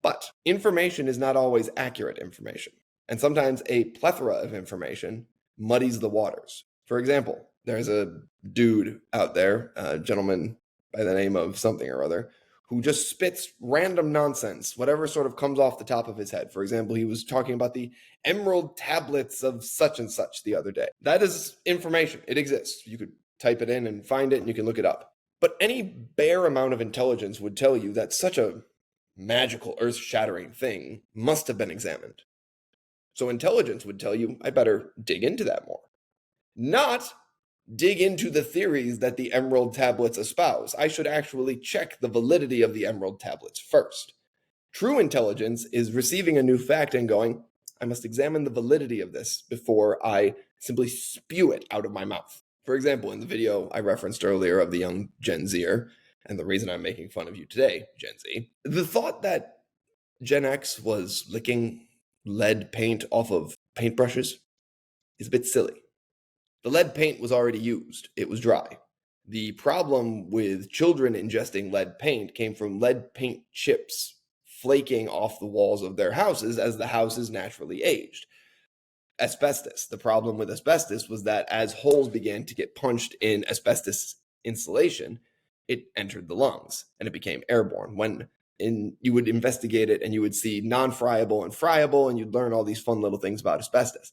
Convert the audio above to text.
But information is not always accurate information. And sometimes a plethora of information muddies the waters. For example, there's a dude out there, a gentleman by the name of something or other, who just spits random nonsense, whatever sort of comes off the top of his head. For example, he was talking about the emerald tablets of such and such the other day. That is information. It exists. You could type it in and find it, and you can look it up. But any bare amount of intelligence would tell you that such a magical, earth shattering thing must have been examined. So intelligence would tell you, I better dig into that more. Not dig into the theories that the Emerald Tablets espouse. I should actually check the validity of the Emerald Tablets first. True intelligence is receiving a new fact and going, I must examine the validity of this before I simply spew it out of my mouth. For example, in the video I referenced earlier of the young Gen Zer, and the reason I'm making fun of you today, Gen Z, the thought that Gen X was licking lead paint off of paintbrushes is a bit silly. The lead paint was already used. It was dry. The problem with children ingesting lead paint came from lead paint chips flaking off the walls of their houses as the houses naturally aged. Asbestos. The problem with asbestos was that as holes began to get punched in asbestos insulation, it entered the lungs and it became airborne. You would investigate it and you would see non-friable and friable, and you'd learn all these fun little things about asbestos.